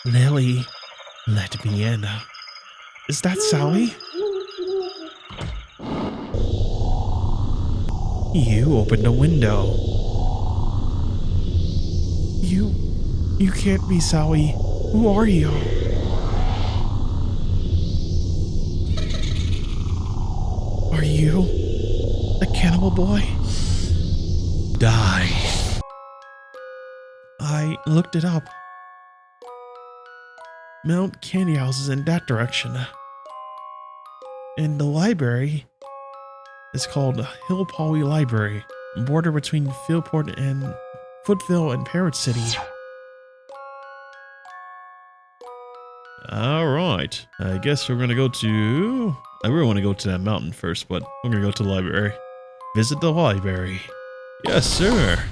Nelly, let me in. Is that Sally? You opened a window. You can't be Sally. Who are you? Are you the cannibal boy? Die. I looked it up. Mount Candyhouse is in that direction. And the library is called Hill Polly Library, border between Fieldport and Footville and Parrot City. Alright, I guess we're gonna go to... I really want to go to that mountain first, but we're gonna go to the library. Visit the library. Yes, sir.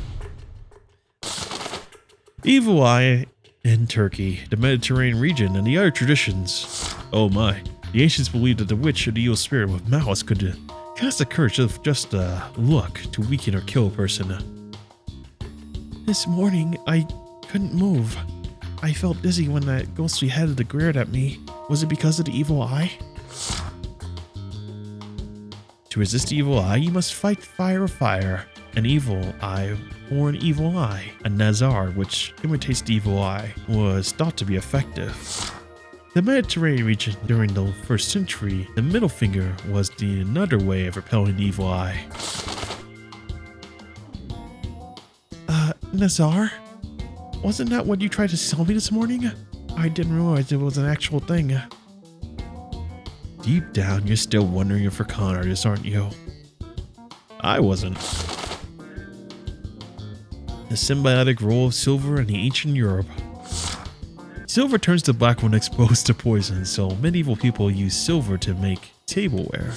Evil Eye in Turkey, the Mediterranean region, and the other traditions. Oh my. The ancients believed that the witch or the evil spirit with malice could cast a curse of just luck to weaken or kill a person. This morning, I couldn't move. I felt dizzy when that ghostly head glared at me. Was it because of the evil eye? To resist the evil eye, you must fight fire with fire. An evil eye or an evil eye. A Nazar, which imitates the evil eye, was thought to be effective. The Mediterranean region during the 1st century, the middle finger was another way of repelling the evil eye. Nazar? Wasn't that what you tried to sell me this morning? I didn't realize it was an actual thing. Deep down, you're still wondering if we're con artists, aren't you? I wasn't. The symbiotic role of silver in the ancient Europe. Silver turns to black when exposed to poison, so medieval people used silver to make tableware.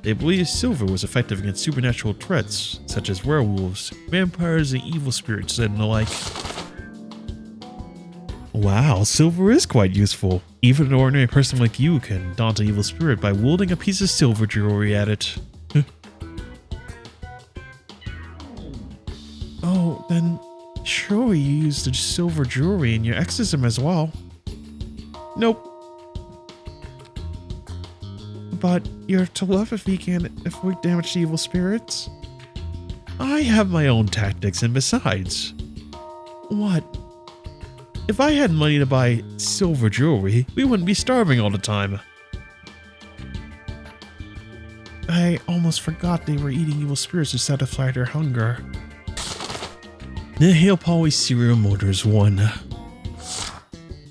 They believed silver was effective against supernatural threats, such as werewolves, vampires, and evil spirits, and the like. Wow, silver is quite useful. Even an ordinary person like you can daunt an evil spirit by wielding a piece of silver jewelry at it. Oh, then surely you used the silver jewelry in your exorcism as well. Nope. But your telepathy can inflict damage to evil spirits? I have my own tactics, and besides... What? If I had money to buy silver jewelry, we wouldn't be starving all the time. I almost forgot they were eating evil spirits to satisfy their hunger. The Hill Polly Serial Murders 1.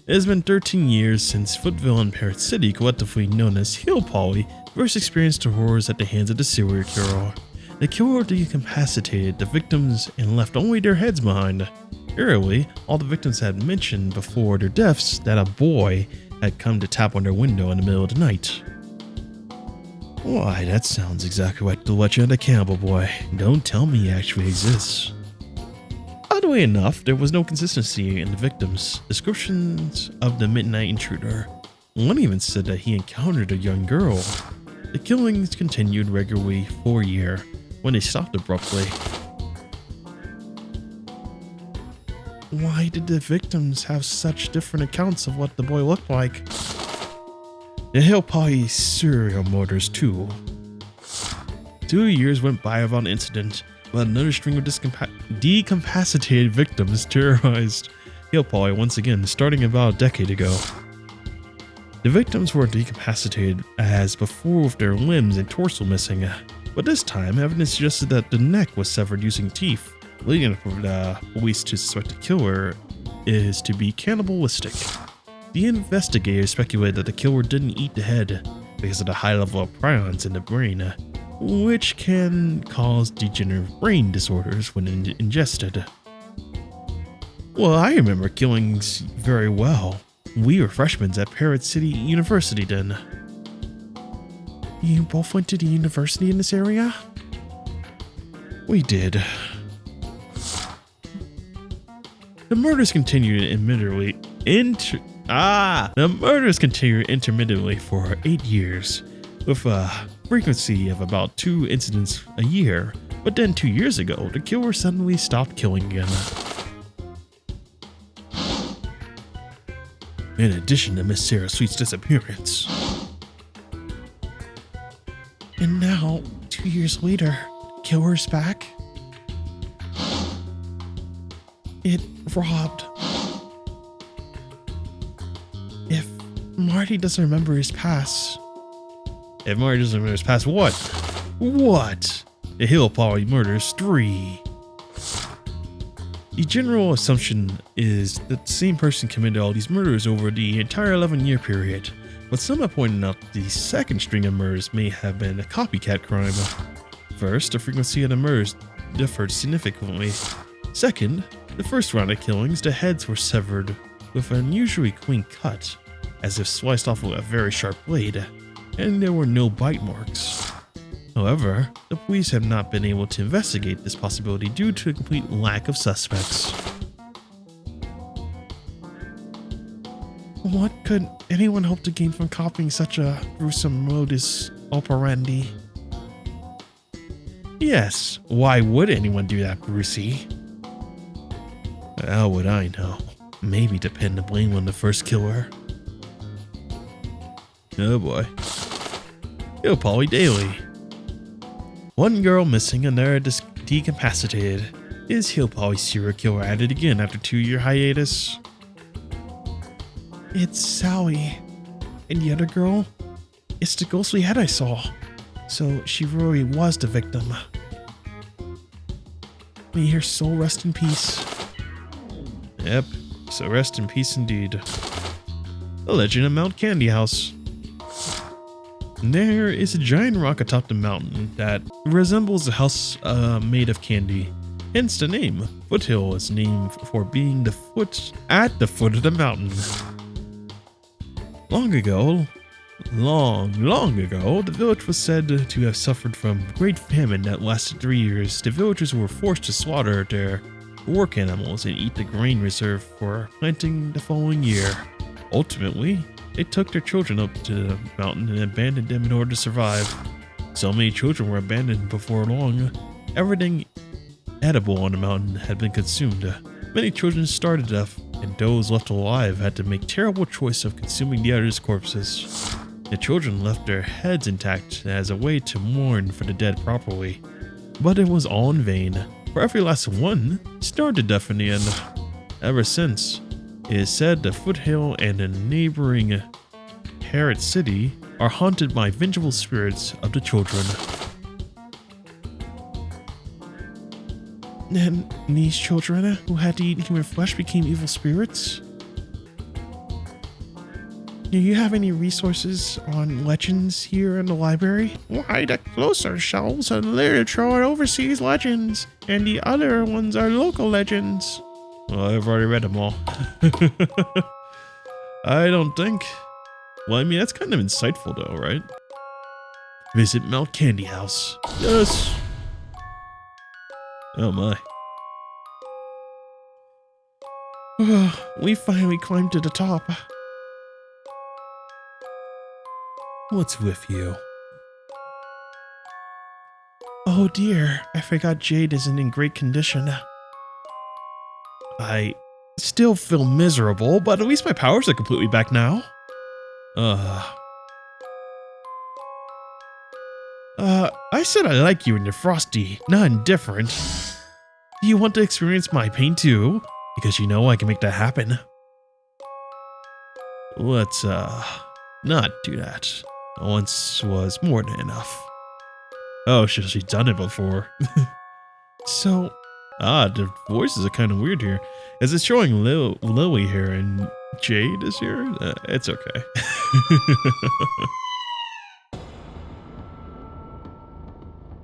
It has been 13 years since Footville and Parrot City, collectively known as Hill Polly, first experienced the horrors at the hands of the serial killer. The killer decapacitated the victims and left only their heads behind. Eerily, all the victims had mentioned before their deaths that a boy had come to tap on their window in the middle of the night. Why, that sounds exactly like the legend of the cannibal boy. Don't tell me he actually exists. Oddly enough, there was no consistency in the victims' descriptions of the midnight intruder. One even said that he encountered a young girl. The killings continued regularly for a year, when they stopped abruptly. Why did the victims have such different accounts of what the boy looked like? The Hill Polly Serial Murders 2. 2 years went by without an incident, but another string of decapacitated victims terrorized Hill Polly once again, starting about a decade ago. The victims were decapacitated as before with their limbs and torso missing, but this time evidence suggested that the neck was severed using teeth, leading the police to suspect the killer is to be cannibalistic. The investigators speculated that the killer didn't eat the head because of the high level of prions in the brain, which can cause degenerative brain disorders when ingested. Well, I remember killings very well. We were freshmen at Parrot City University then. You both went to the university in this area? We did. The murders continued intermittently for 8 years, with a frequency of about 2 incidents a year. But then 2 years ago, the killer suddenly stopped killing again. in addition to Miss Sarah Sweet's disappearance. And now, 2 years later, killer's back? It robbed. If Marty doesn't remember his past... If Marty doesn't remember his past, what? What? The Hill Polly Murders 3. The general assumption is that the same person committed all these murders over the entire 11-year period, but some have pointed out that the second string of murders may have been a copycat crime. First, the frequency of the murders differed significantly. Second, the first round of killings, the heads were severed with an unusually clean cut, as if sliced off with a very sharp blade, and there were no bite marks. However, the police have not been able to investigate this possibility due to a complete lack of suspects. What could anyone hope to gain from copying such a gruesome modus operandi? Yes, why would anyone do that, Brucey? How would I know? Maybe to pin the blame on the first killer. Oh boy. Yo, Polly Daily. One girl missing, another decapacitated. Is Hill Polly serial killer at it again after 2-year hiatus? It's Sally. And the other girl? It's the ghostly head I saw. So she really was the victim. May her soul rest in peace. Yep, so rest in peace indeed. The Legend of Mount Candyhouse. There is a giant rock atop the mountain that resembles a house made of candy. Hence the name. Foothill is named for being at the foot of the mountain. Long ago, the village was said to have suffered from great famine that lasted 3 years. The villagers were forced to slaughter their work animals and eat the grain reserved for planting the following year. Ultimately, they took their children up to the mountain and abandoned them in order to survive. So many children were abandoned before long, everything edible on the mountain had been consumed. Many children starved to death, and those left alive had to make terrible choice of consuming the others' corpses. The children left their heads intact as a way to mourn for the dead properly. But it was all in vain, for every last one starved to death in the end. Ever since, it is said the Foothill and the neighboring Parrot City are haunted by vengeful spirits of the children. And these children who had to eat human flesh became evil spirits? Do you have any resources on legends here in the library? Why, the closer shelves are literature and overseas legends, and the other ones are local legends. Well, I've already read them all. I don't think. Well, I mean, that's kind of insightful though, right? Visit Mount Candyhouse. Yes. Oh my. We finally climbed to the top. What's with you? Oh dear, I forgot Jade isn't in great condition. I still feel miserable, but at least my powers are completely back now. I said I like you when you're frosty, not indifferent. Do you want to experience my pain too? Because you know I can make that happen. Let's, not do that. Once was more than enough. Oh, she's done it before. So, the voices are kind of weird here. Is it showing Lily here and Jade is here? It's okay.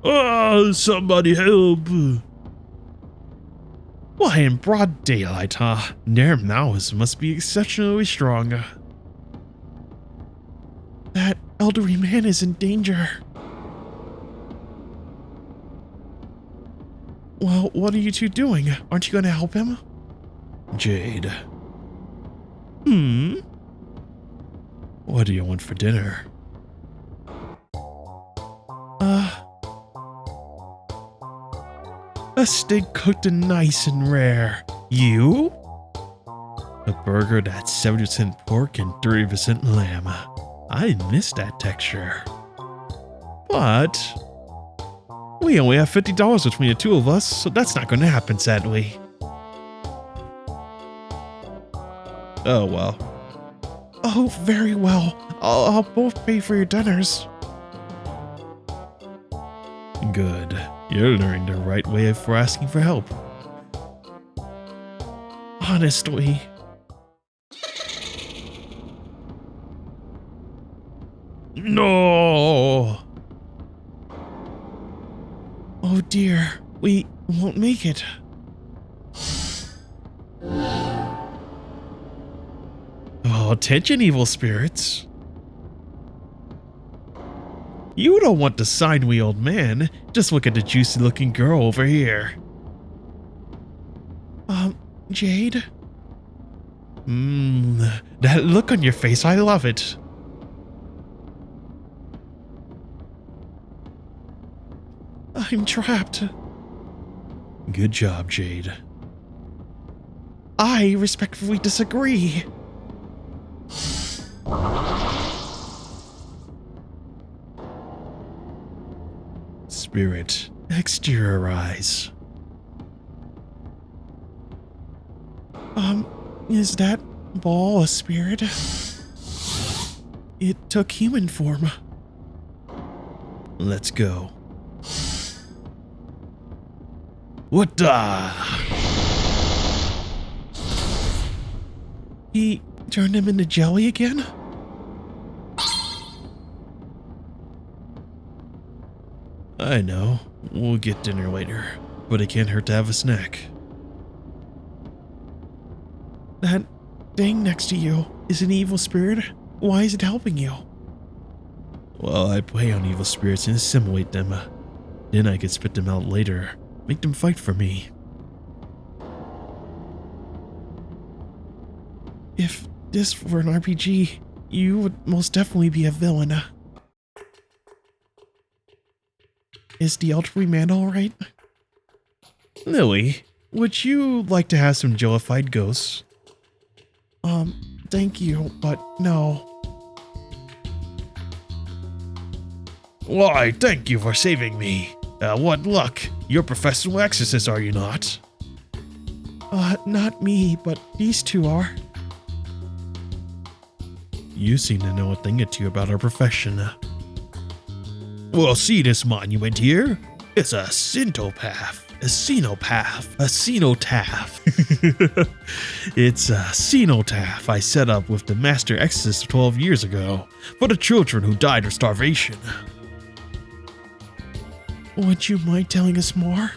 Oh, somebody help! Why, in broad daylight, huh? Their mouths must be exceptionally strong. That elderly man is in danger. Well, what are you two doing? Aren't you going to help him? Jade. What do you want for dinner? A steak cooked and nice and rare. You? A burger that's 70% pork and 30% lamb. I miss that texture. But we only have $50 between the two of us, so that's not going to happen, sadly. Oh well. Oh, very well. I'll both pay for your dinners. Good. You're learning the right way for asking for help. Honestly. No! Oh dear, we won't make it. Oh, attention, evil spirits. You don't want to sign me, old man. Just look at the juicy looking girl over here. Jade? That look on your face, I love it. I'm trapped. Good job, Jade. I respectfully disagree. Spirit, exteriorize. Is that ball a spirit? It took human form. Let's go. What the? He turned him into jelly again? I know. We'll get dinner later, but it can't hurt to have a snack. That thing next to you is an evil spirit? Why is it helping you? Well, I play on evil spirits and assimilate them. Then I can spit them out later. Make them fight for me. If this were an RPG, you would most definitely be a villain. Is the elderly man alright? Lily, would you like to have some jellified ghosts? Thank you, but no. Why, thank you for saving me. What luck. You're a professional exorcist, are you not? Not me, but these two are. You seem to know a thing or two about our profession. Well, see this monument here? It's a centopath. A cenotaph. A cenotaph. It's a cenotaph I set up with the master exorcist 12 years ago for the children who died of starvation. Would you mind telling us more?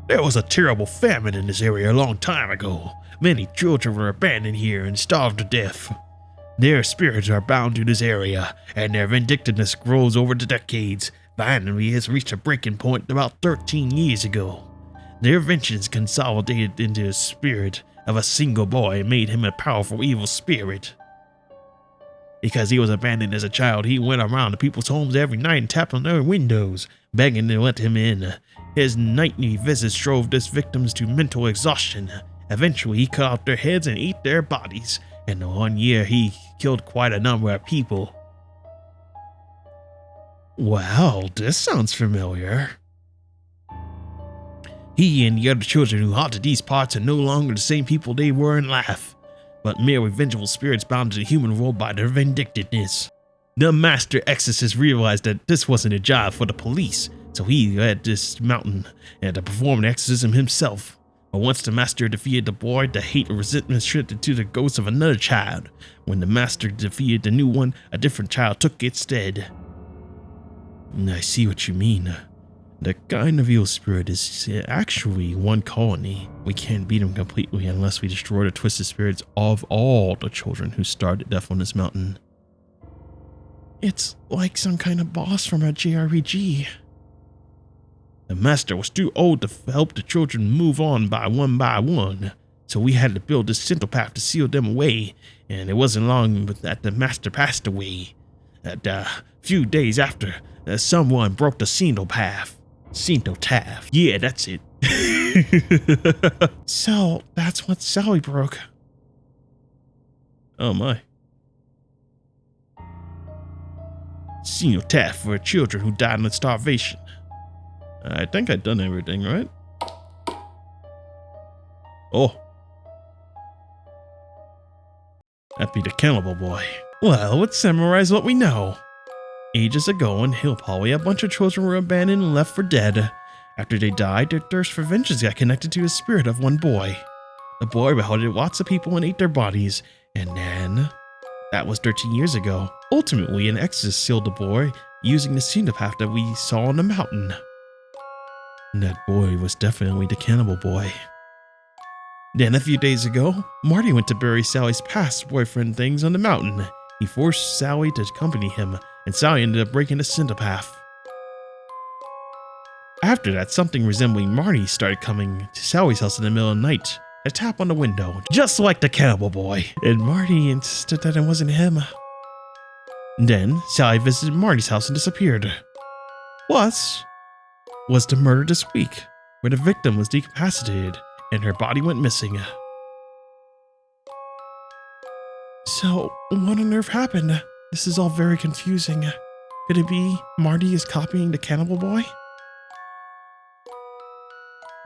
There was a terrible famine in this area a long time ago. Many children were abandoned here and starved to death. Their spirits are bound to this area, and their vindictiveness grows over the decades. Finally, it's reached a breaking point about 13 years ago. Their vengeance consolidated into the spirit of a single boy and made him a powerful evil spirit. Because he was abandoned as a child, he went around to people's homes every night and tapped on their windows, begging to let him in. His nightly visits drove his victims to mental exhaustion. Eventually, he cut off their heads and ate their bodies. In 1 year, he killed quite a number of people. Wow, this sounds familiar. He and the other children who haunted these parts are no longer the same people they were in life, but mere revengeful spirits bound to the human world by their vindictiveness. The master exorcist realized that this wasn't a job for the police, so he led this mountain and to perform an exorcism himself. But once the master defeated the boy, the hate and resentment shifted to the ghost of another child. When the master defeated the new one, a different child took its stead. I see what you mean. The kind of evil spirit is actually one colony. We can't beat him completely unless we destroy the twisted spirits of all the children who starved to death on this mountain. It's like some kind of boss from a JRPG. The master was too old to help the children move on by one, so we had to build this centopath to seal them away, and it wasn't long that the master passed away. A few days after, someone broke the centopath. Centotaph. Yeah, that's it. So, that's what Sally broke. Oh my. Cenotaph for children who died in starvation. I think I've done everything, right? Oh. That'd be the cannibal boy. Well, let's summarize what we know. Ages ago in Hill Polly, a bunch of children were abandoned and left for dead. After they died, their thirst for vengeance got connected to the spirit of one boy. The boy beheaded lots of people and ate their bodies, and then... that was 13 years ago. Ultimately, an exorcist sealed the boy using the cenotaph that we saw on the mountain. And that boy was definitely the cannibal boy. Then a few days ago, Marty went to bury Sally's past boyfriend things on the mountain. He forced Sally to accompany him, and Sally ended up breaking the cenotaph. After that, something resembling Marty started coming to Sally's house in the middle of the night. A tap on the window, just like the cannibal boy, and Marty insisted that it wasn't him. Then, Sally visited Marty's house and disappeared. Plus, was the murder this week, where the victim was decapitated and her body went missing. So, what on earth happened? This is all very confusing. Could it be Marty is copying the cannibal boy?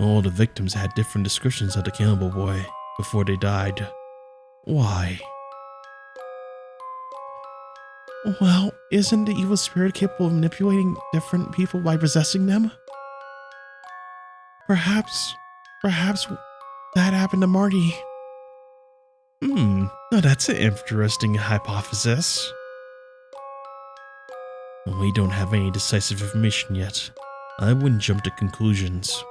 All the victims had different descriptions of the cannibal boy before they died. Why? Well, isn't the evil spirit capable of manipulating different people by possessing them? Perhaps that happened to Marty. Now that's an interesting hypothesis. We don't have any decisive information yet. I wouldn't jump to conclusions.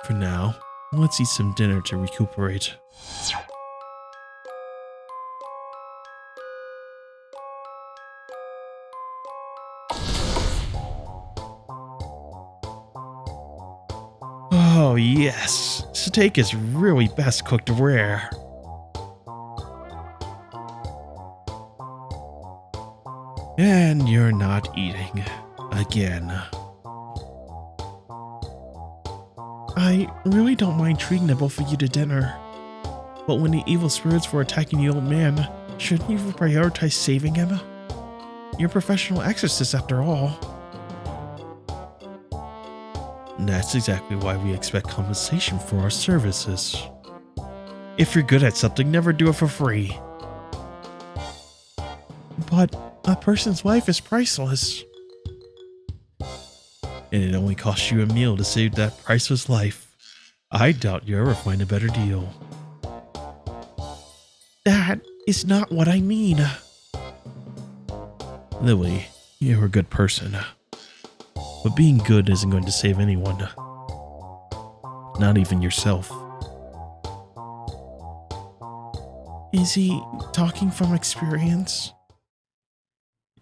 For now, let's eat some dinner to recuperate. Oh yes, steak is really best cooked rare. And you're not eating again. I really don't mind treating the both of you to dinner. But when the evil spirits were attacking the old man, shouldn't you prioritize saving him? You're a professional exorcist after all. That's exactly why we expect compensation for our services. If you're good at something, never do it for free. But a person's life is priceless. And it only costs you a meal to save that priceless life. I doubt you'll ever find a better deal. That is not what I mean. Lily, you're a good person. But being good isn't going to save anyone. Not even yourself. Is he talking from experience?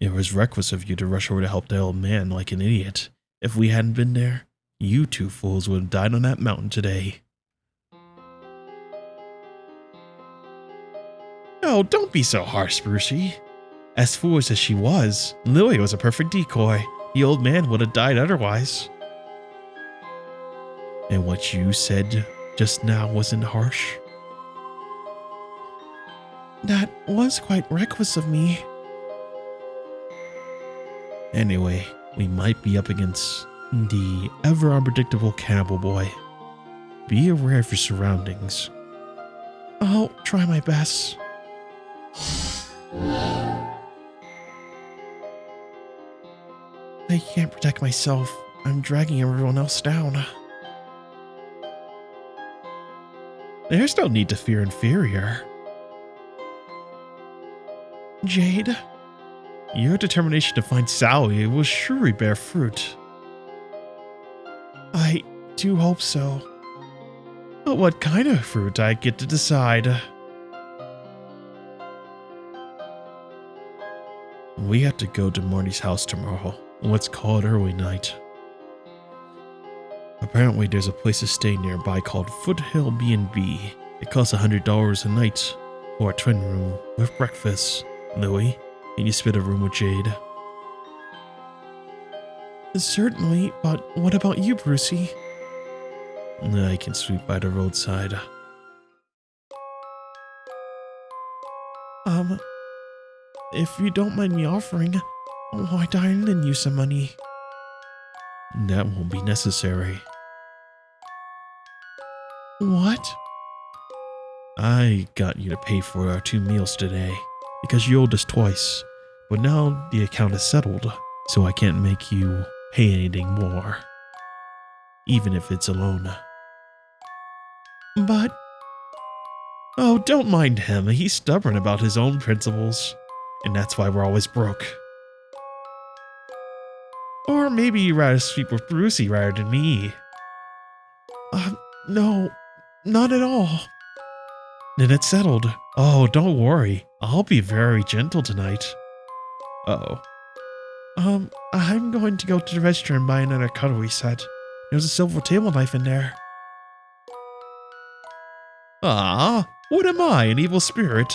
It was reckless of you to rush over to help the old man like an idiot. If we hadn't been there, you two fools would have died on that mountain today. Oh, don't be so harsh, Brucey. As foolish as she was, Lily was a perfect decoy. The old man would have died otherwise. And what you said just now wasn't harsh? That was quite reckless of me. Anyway, we might be up against the ever unpredictable cannibal boy. Be aware of your surroundings. I'll try my best. I can't protect myself. I'm dragging everyone else down. There's no need to fear inferior. Jade, your determination to find Sally will surely bear fruit. I do hope so. But what kind of fruit I get to decide. We have to go to Marty's house tomorrow. Let's call it early night. Apparently there's a place to stay nearby called Foothill B&B. It costs $100 a night for a twin room with breakfast. Louis, can you split a room with Jade? Certainly, but what about you, Brucey? I can sleep by the roadside. If you don't mind me offering, why don't I lend you some money? That won't be necessary. What? I got you to pay for our 2 meals today, because you owed us twice, but now the account is settled, so I can't make you pay anything more, even if it's a loan. But... Oh, don't mind him, he's stubborn about his own principles, and that's why we're always broke. Or maybe you'd rather sleep with Brucey rather than me. No, not at all. Then it's settled. Oh, don't worry. I'll be very gentle tonight. Uh-oh. I'm going to go to the register and buy another cutlery set. There's a silver table knife in there. Ah, what am I, an evil spirit?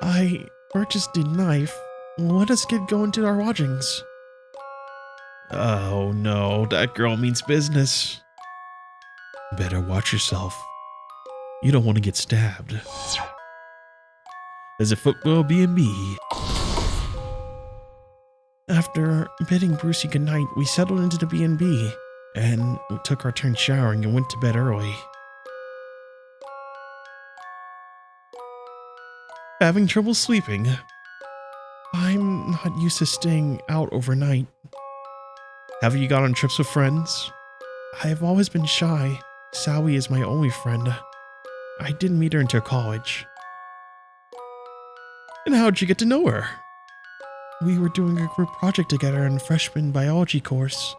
I purchased a knife. Let us get going to our lodgings. Oh no, that girl means business. Better watch yourself. You don't want to get stabbed. There's a football B&B. After bidding Brucey goodnight, we settled into the B&B and we took our turn showering and went to bed early. Having trouble sleeping? I'm not used to staying out overnight. Have you gone on trips with friends? I have always been shy. Sally is my only friend. I didn't meet her until college. And how'd you get to know her? We were doing a group project together in a freshman biology course.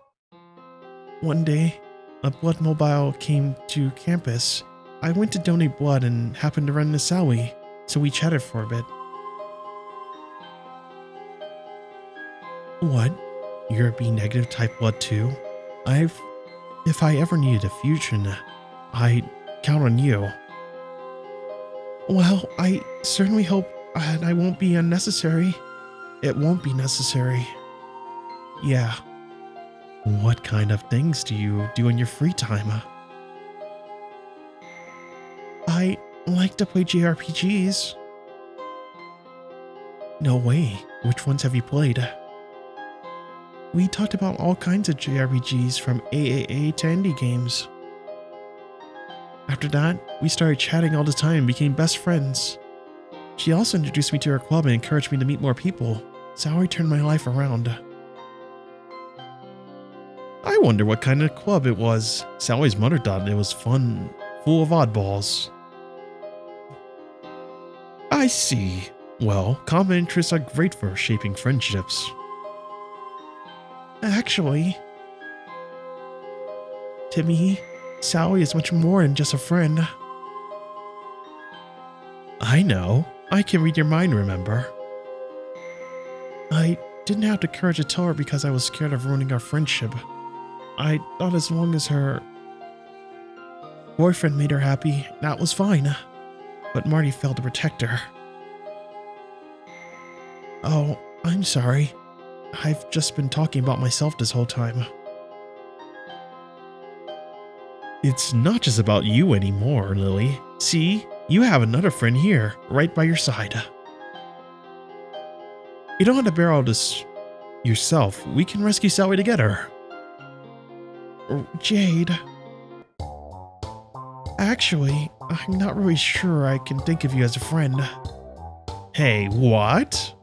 One day, a blood mobile came to campus. I went to donate blood and happened to run into Sally, so we chatted for a bit. What? You're a B-negative type blood too? If I ever needed a fusion, I'd count on you. Well, I certainly hope I won't be unnecessary. It won't be necessary. Yeah. What kind of things do you do in your free time? I like to play JRPGs. No way. Which ones have you played? We talked about all kinds of JRPGs from AAA to indie games. After that, we started chatting all the time and became best friends. She also introduced me to her club and encouraged me to meet more people. Sally turned my life around. I wonder what kind of club it was. Sally's mother thought it was fun, full of oddballs. I see. Well, common interests are great for shaping friendships. Actually, to me, Sally is much more than just a friend. I know. I can read your mind, remember? I didn't have the courage to tell her because I was scared of ruining our friendship. I thought as long as her boyfriend made her happy, that was fine. But Marty failed to protect her. Oh, I'm sorry. I've just been talking about myself this whole time. It's not just about you anymore, Lily. See? You have another friend here, right by your side. You don't have to bear all this yourself. We can rescue Sally together. Jade. Actually, I'm not really sure I can think of you as a friend. Hey, what?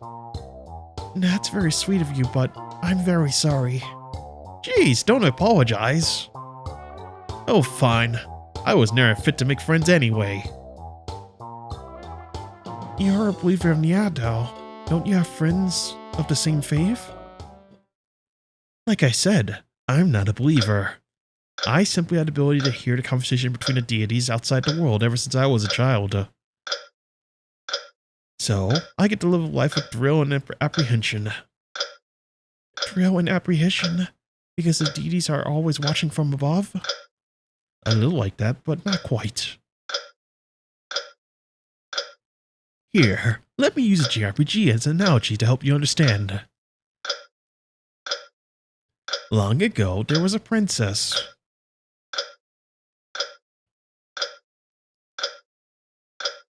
That's very sweet of you, but I'm very sorry. Jeez, don't apologize. Oh, fine. I was never fit to make friends anyway. You're a believer in the Adao. Don't you have friends of the same faith? Like I said, I'm not a believer. I simply had the ability to hear the conversation between the deities outside the world ever since I was a child. So, I get to live a life of thrill and apprehension. Thrill and apprehension? Because the deities are always watching from above? A little like that, but not quite. Here, let me use a JRPG as an analogy to help you understand. Long ago, there was a princess.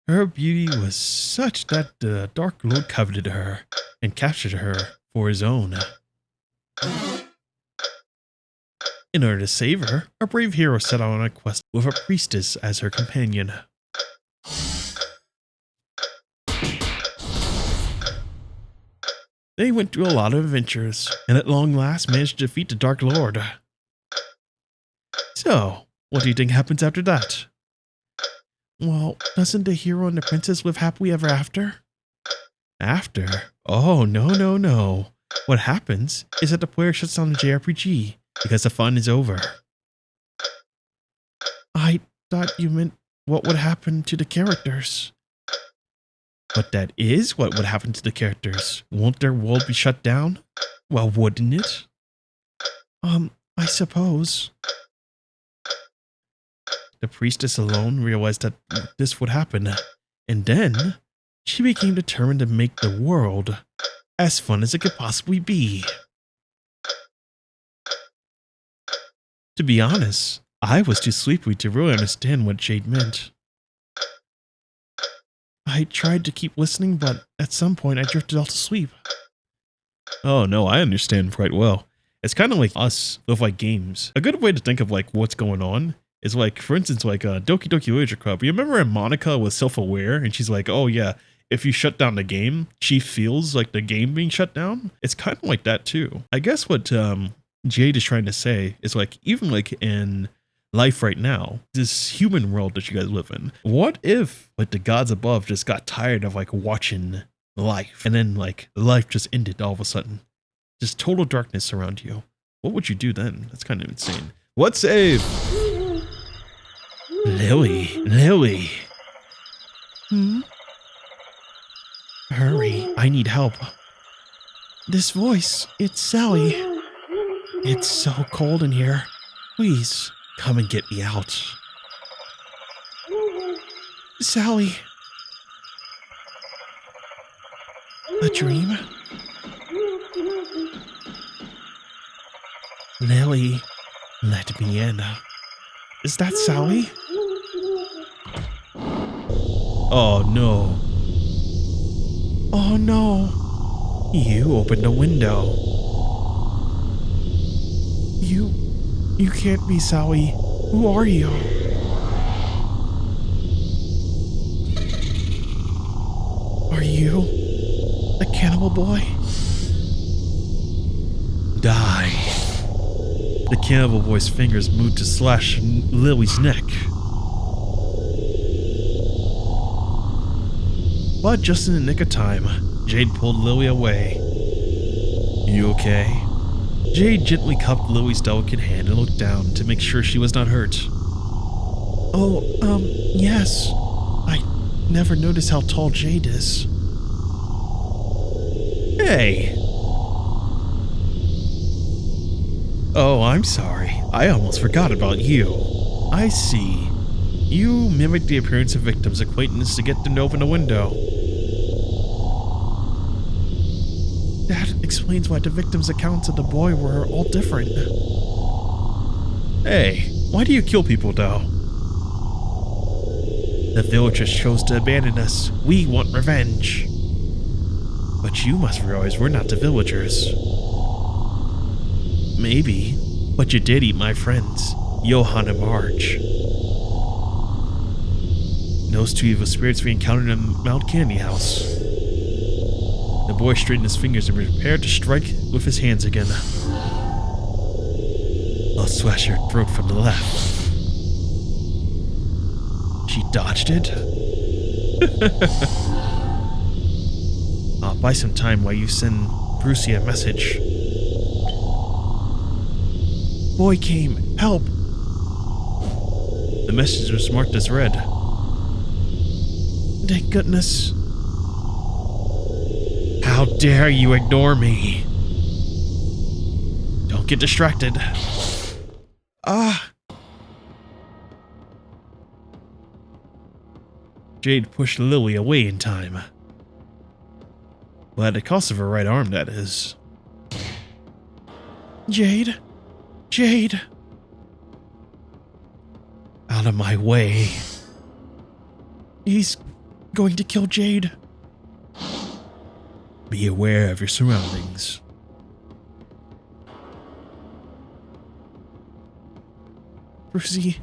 Her beauty was such that the Dark Lord coveted her and captured her for his own. In order to save her, a brave hero set out on a quest with a priestess as her companion. They went through a lot of adventures, and at long last managed to defeat the Dark Lord. So, what do you think happens after that? Well, doesn't the hero and the princess live happily ever after? After? Oh, no. What happens is that the player shuts down the JRPG because the fun is over. I thought you meant what would happen to the characters. But that is what would happen to the characters. Won't their world be shut down? Well, wouldn't it? I suppose. The priestess alone realized that this would happen, and then she became determined to make the world as fun as it could possibly be. To be honest, I was too sleepy to really understand what Jade meant. I tried to keep listening, but at some point I drifted off to sleep. Oh no, I understand quite well. It's kind of like us with like games. A good way to think of like what's going on is like, for instance, like Doki Doki Literature Club. You remember when Monica was self-aware and she's like, oh yeah, if you shut down the game, she feels like the game being shut down? It's kind of like that too. I guess what Jade is trying to say is like, even like in life right now, this human world that you guys live in, what if like the gods above just got tired of like watching life and then like life just ended all of a sudden? Just total darkness around you. What would you do then? That's kind of insane. What save? Lily. Hurry, I need help. This voice, it's Sally. It's so cold in here. Please, come and get me out. Sally. A dream? Lily, let me in. Is that Sally? Oh no. Oh no. You opened a window. You can't be Sally. Who are you? Are you the cannibal boy? Die. The cannibal boy's fingers moved to slash Lily's neck. But just in the nick of time, Jade pulled Lily away. You okay? Jade gently cupped Lily's delicate hand and looked down to make sure she was not hurt. Oh, yes. I never noticed how tall Jade is. Hey! Oh, I'm sorry. I almost forgot about you. I see. You mimicked the appearance of victims' acquaintance to get them to open a window. That explains why the victims' accounts of the boy were all different. Hey, why do you kill people though? The villagers chose to abandon us. We want revenge. But you must realize we're not the villagers. Maybe, but you did eat my friends, Johann and Marge. Those two evil spirits we encountered in Mount Candyhouse. The boy straightened his fingers and prepared to strike with his hands again. I'll slash your throat from the left. She dodged it? I'll buy some time while you send Brucey a message. Boy came. Help! The message was marked as read. Thank goodness. How dare you ignore me? Don't get distracted. Jade pushed Lily away in time. But at the cost of her right arm, that is. Jade? Jade! Out of my way. He's going to kill Jade. Be aware of your surroundings. Brucey,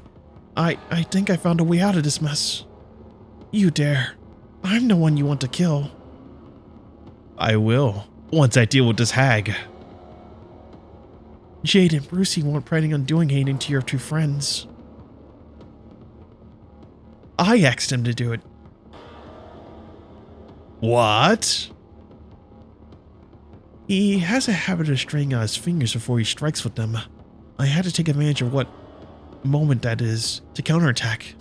I think I found a way out of this mess. You dare. I'm the one you want to kill. I will, once I deal with this hag. Jade and Brucey weren't planning on doing anything to your two friends. I asked him to do it. What? He has a habit of straying out his fingers before he strikes with them. I had to take advantage of what moment that is to counterattack.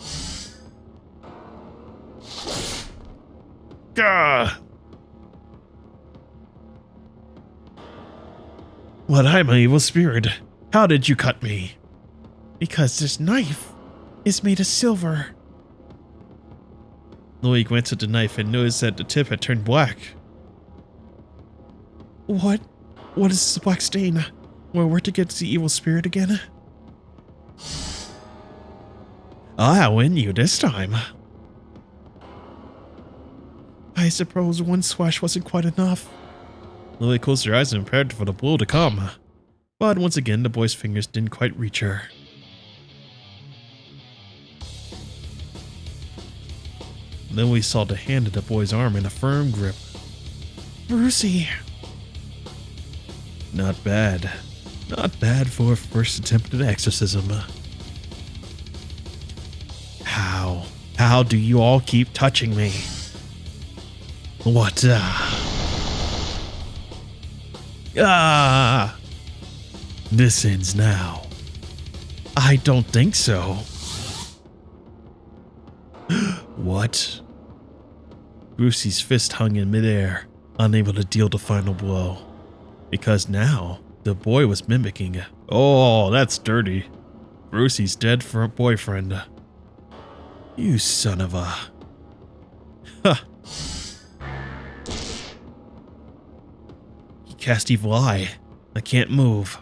Gah! But I'm an evil spirit. How did you cut me? Because this knife is made of silver. Louis glanced at the knife and noticed that the tip had turned black. What? What is this black stain? Well, where to get the evil spirit again? I'll win you this time. I suppose one slash wasn't quite enough. Lily closed her eyes and prepared for the blow to come. But once again, the boy's fingers didn't quite reach her. Then we saw the hand of the boy's arm in a firm grip. Brucey! Not bad. Not bad for a first attempt at exorcism. How? How do you all keep touching me? What? This ends now. I don't think so. What? Brucey's fist hung in midair, unable to deal the final blow. Because now, the boy was mimicking. Oh, that's dirty. Brucey's dead for a boyfriend. You son of a... Huh. He cast evil eye. I can't move.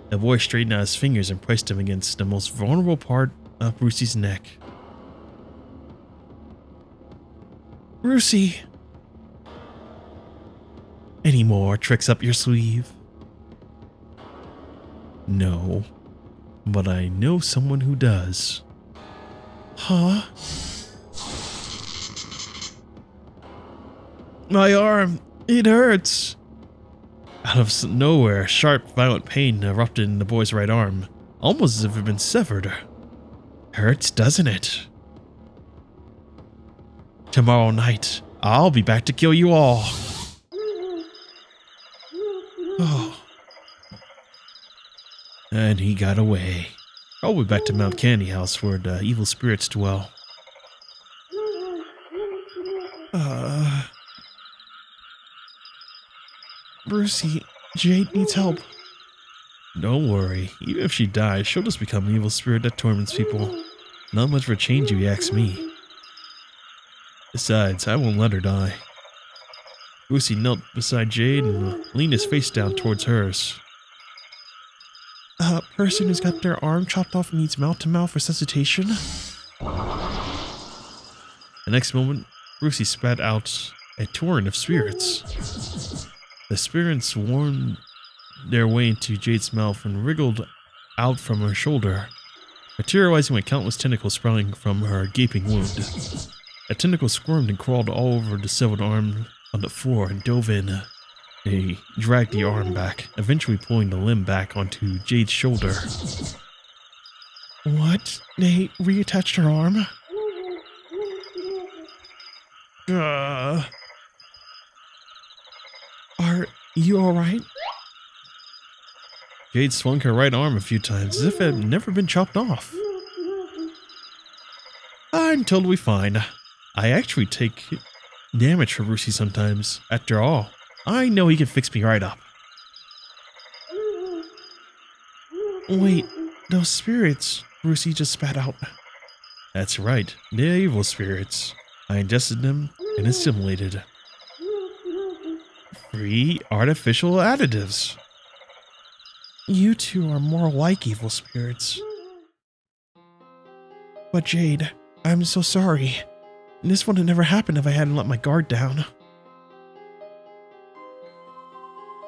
The boy straightened out his fingers and pressed him against the most vulnerable part of Brucey's neck. Brucey! Any more tricks up your sleeve? No, but I know someone who does. Huh? My arm, it hurts. Out of nowhere, sharp, violent pain erupted in the boy's right arm, almost as if it had been severed. Hurts, doesn't it? Tomorrow night, I'll be back to kill you all. Oh. And he got away. Probably back to Mount Candyhouse where the evil spirits dwell. Brucey, Jade needs help. Don't worry, even if she dies, she'll just become an evil spirit that torments people. Not much of a change if you ask me. Besides, I won't let her die. Brucey knelt beside Jade and leaned his face down towards hers. A person who's got their arm chopped off needs mouth-to-mouth resuscitation? The next moment, Brucey spat out a torrent of spirits. The spirits wormed their way into Jade's mouth and wriggled out from her shoulder, materializing with countless tentacles sprouting from her gaping wound. A tentacle squirmed and crawled all over the severed arm on the floor and dove in. They dragged the arm back, eventually pulling the limb back onto Jade's shoulder. What? They reattached her arm? Are you alright? Jade swung her right arm a few times as if it had never been chopped off. I'm totally fine. I actually take damage for Brucey sometimes. After all, I know he can fix me right up. Wait, those spirits Brucey just spat out. That's right, they're evil spirits. I ingested them and assimilated. Free artificial additives. You two are more like evil spirits. But Jade, I'm so sorry. This would have never happened if I hadn't let my guard down.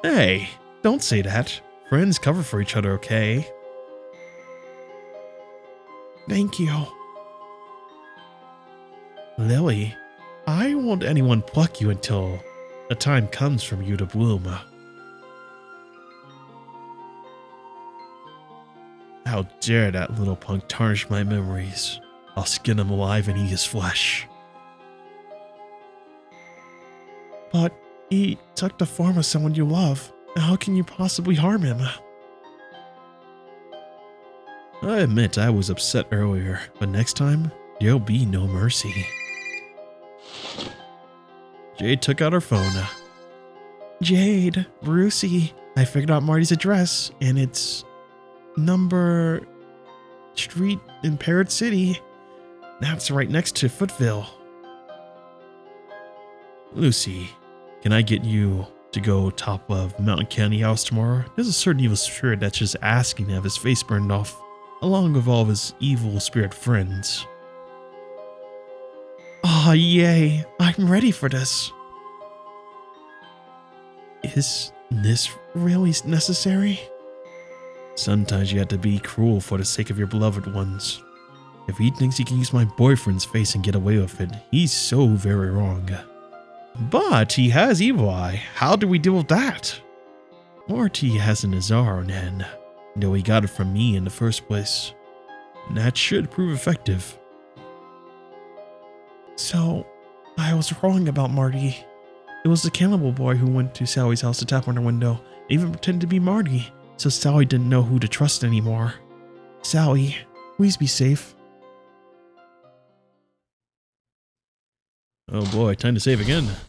Hey, don't say that. Friends cover for each other, okay? Thank you. Lily, I won't anyone pluck you until the time comes for you to bloom. How dare that little punk tarnish my memories. I'll skin him alive and eat his flesh. But he took the form of someone you love. How can you possibly harm him? I admit I was upset earlier, but next time, there'll be no mercy. Jade took out her phone. Jade, Brucey, I figured out Marty's address, and it's number street in Parrot City. That's right next to Footville. Lucy, can I get you to go top of Mountain Candyhouse tomorrow? There's a certain evil spirit that's just asking to have his face burned off, along with all of his evil spirit friends. Ah, yay, I'm ready for this. Is this really necessary? Sometimes you have to be cruel for the sake of your beloved ones. If he thinks he can use my boyfriend's face and get away with it, he's so very wrong. But he has evil eye. How do we deal with that? Morty has an Azar on hand, though he got it from me in the first place. That should prove effective. So, I was wrong about Marty. It was the cannibal boy who went to Sally's house to tap on her window, and even pretended to be Marty, so Sally didn't know who to trust anymore. Sally, please be safe. Oh boy, time to save again.